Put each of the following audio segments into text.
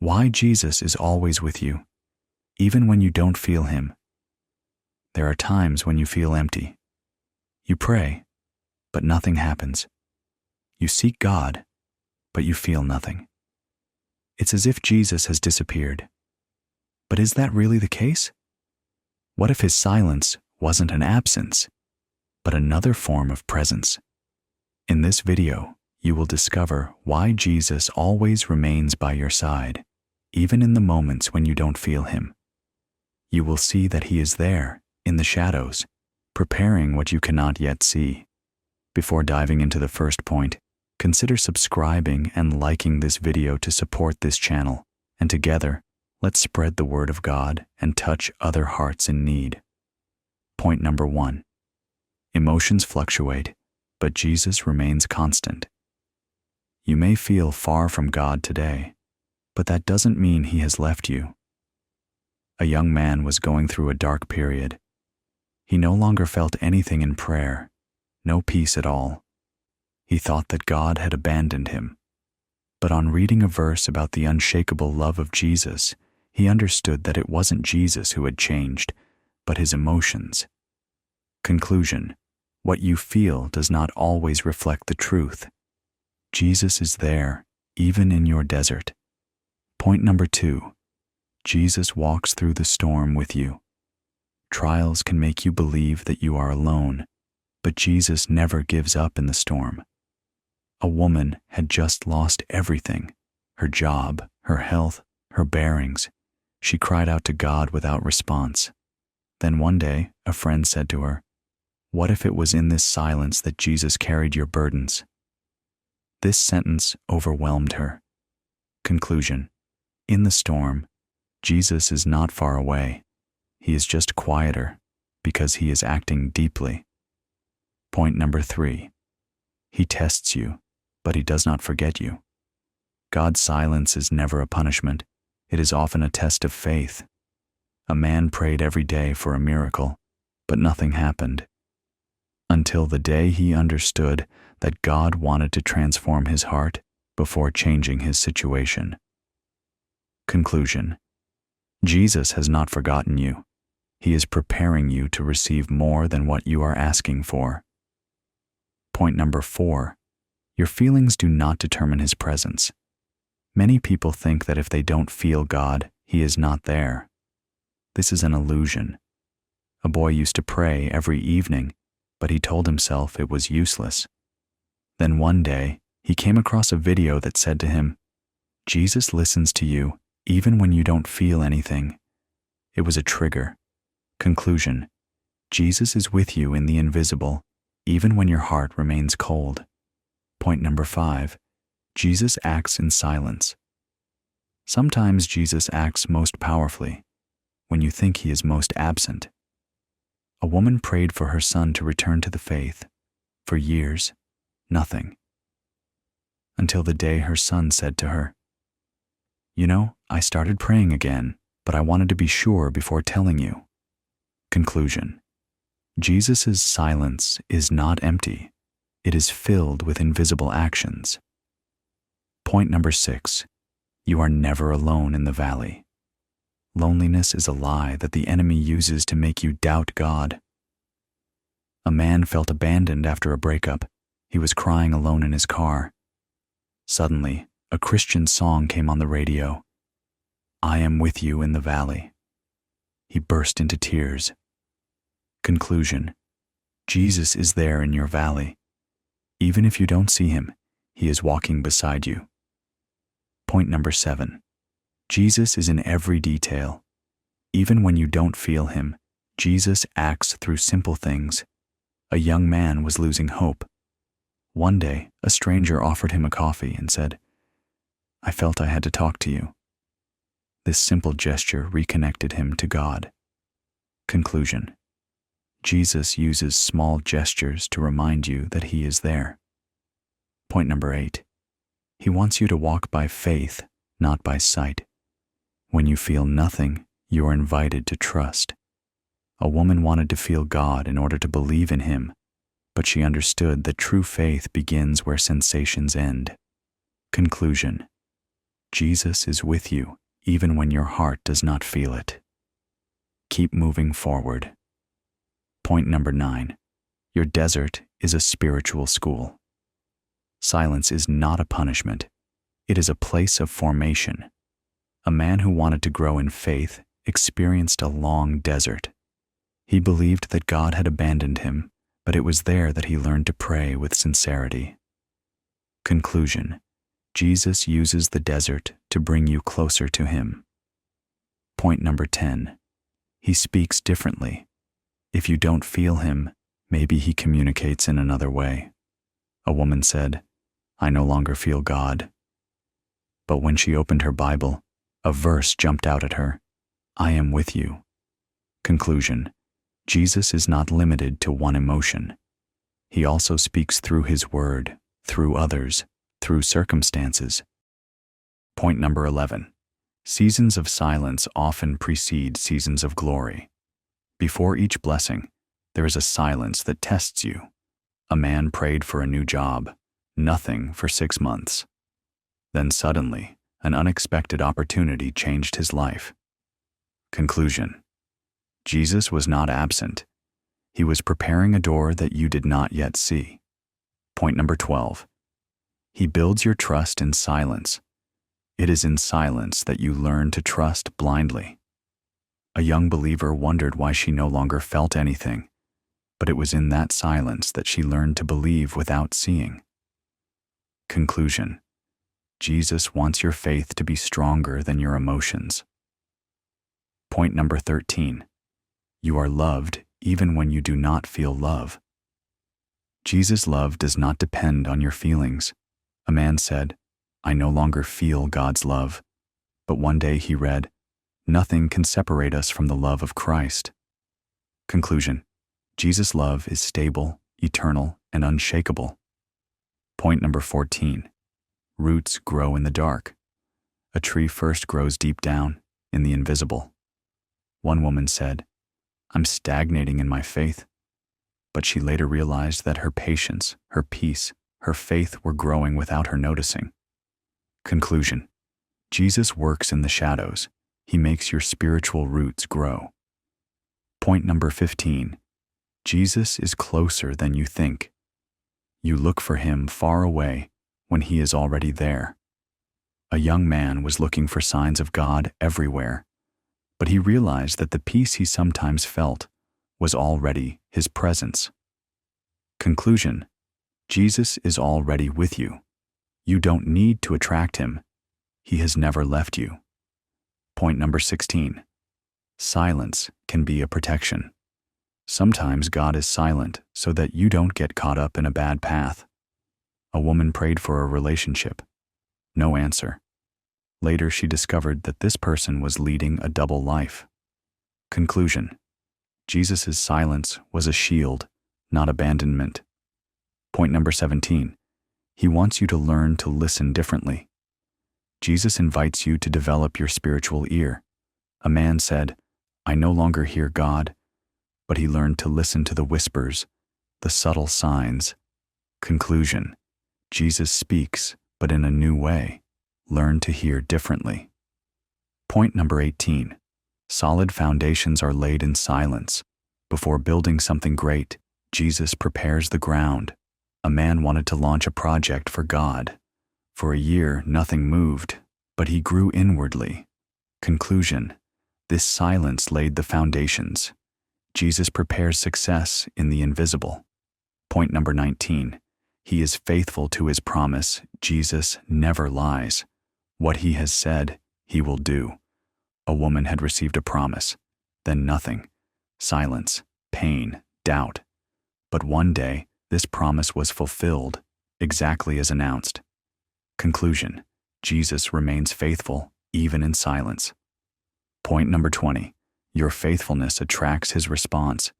Why Jesus is always with you, even when you don't feel him. There are times when you feel empty. You pray, but nothing happens. You seek God, but you feel nothing. It's as if Jesus has disappeared. But is that really the case? What if his silence wasn't an absence, but another form of presence? In this video, you will discover why Jesus always remains by your side, even in the moments when you don't feel him. You will see that he is there, in the shadows, preparing what you cannot yet see. Before diving into the first point, consider subscribing and liking this video to support this channel, and together, let's spread the word of God and touch other hearts in need. Point number 1. Emotions fluctuate, but Jesus remains constant. You may feel far from God today, but that doesn't mean he has left you. A young man was going through a dark period. He no longer felt anything in prayer, no peace at all. He thought that God had abandoned him. But on reading a verse about the unshakable love of Jesus, he understood that it wasn't Jesus who had changed, but his emotions. Conclusion: what you feel does not always reflect the truth. Jesus is there, even in your desert. Point number 2. Jesus walks through the storm with you. Trials can make you believe that you are alone, but Jesus never gives up in the storm. A woman had just lost everything: her job, her health, her bearings. She cried out to God without response. Then one day, a friend said to her, "What if it was in this silence that Jesus carried your burdens?" This sentence overwhelmed her. Conclusion: in the storm, Jesus is not far away. He is just quieter, because he is acting deeply. Point number 3. He tests you, but he does not forget you. God's silence is never a punishment. It is often a test of faith. A man prayed every day for a miracle, but nothing happened. Until the day he understood that God wanted to transform his heart before changing his situation. Conclusion: Jesus has not forgotten you. He is preparing you to receive more than what you are asking for. Point number 4. Your feelings do not determine his presence. Many people think that if they don't feel God, he is not there. This is an illusion. A boy used to pray every evening, but he told himself it was useless. Then one day, he came across a video that said to him, "Jesus listens to you even when you don't feel anything." It was a trigger. Conclusion: Jesus is with you in the invisible, even when your heart remains cold. Point number 5. Jesus acts in silence. Sometimes Jesus acts most powerfully when you think he is most absent. A woman prayed for her son to return to the faith. For years, nothing. Until the day her son said to her, "You know, I started praying again, but I wanted to be sure before telling you." Conclusion: Jesus' silence is not empty. It is filled with invisible actions. Point number 6. You are never alone in the valley. Loneliness is a lie that the enemy uses to make you doubt God. A man felt abandoned after a breakup. He was crying alone in his car. Suddenly, a Christian song came on the radio. "I am with you in the valley." He burst into tears. Conclusion: Jesus is there in your valley. Even if you don't see him, he is walking beside you. Point number 7. Jesus is in every detail. Even when you don't feel him, Jesus acts through simple things. A young man was losing hope. One day, a stranger offered him a coffee and said, "I felt I had to talk to you." This simple gesture reconnected him to God. Conclusion: Jesus uses small gestures to remind you that he is there. Point number 8. He wants you to walk by faith, not by sight. When you feel nothing, you are invited to trust. A woman wanted to feel God in order to believe in him, but she understood that true faith begins where sensations end. Conclusion: Jesus is with you, even when your heart does not feel it. Keep moving forward. Point number 9. Your desert is a spiritual school. Silence is not a punishment. It is a place of formation. A man who wanted to grow in faith experienced a long desert. He believed that God had abandoned him, but it was there that he learned to pray with sincerity. Conclusion: Jesus uses the desert to bring you closer to him. Point number 10. He speaks differently. If you don't feel him, maybe he communicates in another way. A woman said, "I no longer feel God." But when she opened her Bible, a verse jumped out at her: "I am with you." Conclusion: Jesus is not limited to one emotion. He also speaks through his word, through others, through circumstances. Point number 11. Seasons of silence often precede seasons of glory. Before each blessing, there is a silence that tests you. A man prayed for a new job, nothing for 6 months. Then suddenly, an unexpected opportunity changed his life. Conclusion: Jesus was not absent. He was preparing a door that you did not yet see. Point number 12. He builds your trust in silence. It is in silence that you learn to trust blindly. A young believer wondered why she no longer felt anything, but it was in that silence that she learned to believe without seeing. Conclusion: Jesus wants your faith to be stronger than your emotions. Point number 13. You are loved even when you do not feel love. Jesus' love does not depend on your feelings. A man said, "I no longer feel God's love." But one day he read, "Nothing can separate us from the love of Christ." Conclusion: Jesus' love is stable, eternal, and unshakable. Point number 14. Roots grow in the dark. A tree first grows deep down, in the invisible. One woman said, "I'm stagnating in my faith." But she later realized that her patience, her peace, her faith were growing without her noticing. Conclusion: Jesus works in the shadows. He makes your spiritual roots grow. Point number 15. Jesus is closer than you think. You look for him far away when he is already there. A young man was looking for signs of God everywhere, but he realized that the peace he sometimes felt was already his presence. Conclusion: Jesus is already with you. You don't need to attract him. He has never left you. Point number 16. Silence can be a protection. Sometimes God is silent so that you don't get caught up in a bad path. A woman prayed for a relationship. No answer. Later she discovered that this person was leading a double life. Conclusion: Jesus' silence was a shield, not abandonment. Point number 17. He wants you to learn to listen differently. Jesus invites you to develop your spiritual ear. A man said, "I no longer hear God," but he learned to listen to the whispers, the subtle signs. Conclusion: Jesus speaks, but in a new way. Learn to hear differently. Point number 18. Solid foundations are laid in silence. Before building something great, Jesus prepares the ground. A man wanted to launch a project for God. For a year, nothing moved, but he grew inwardly. Conclusion: this silence laid the foundations. Jesus prepares success in the invisible. Point number 19. He is faithful to his promise. Jesus never lies. What he has said, he will do. A woman had received a promise, then nothing. Silence, pain, doubt. But one day, this promise was fulfilled, exactly as announced. Conclusion: Jesus remains faithful, even in silence. Point number 20. Your faithfulness attracts his response.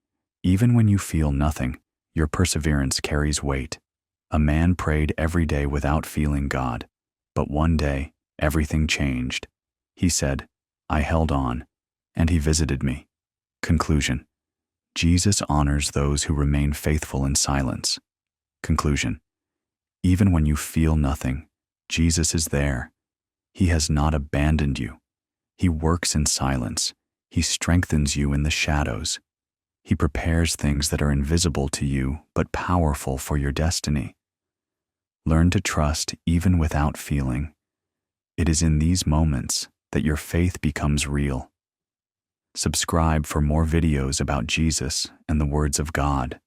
Even when you feel nothing, your perseverance carries weight. A man prayed every day without feeling God, but one day, everything changed. He said, "I held on, and he visited me." Conclusion: Jesus honors those who remain faithful in silence. Conclusion: even when you feel nothing, Jesus is there. He has not abandoned you. He works in silence. He strengthens you in the shadows. He prepares things that are invisible to you but powerful for your destiny. Learn to trust even without feeling. It is in these moments that your faith becomes real. Subscribe for more videos about Jesus and the words of God.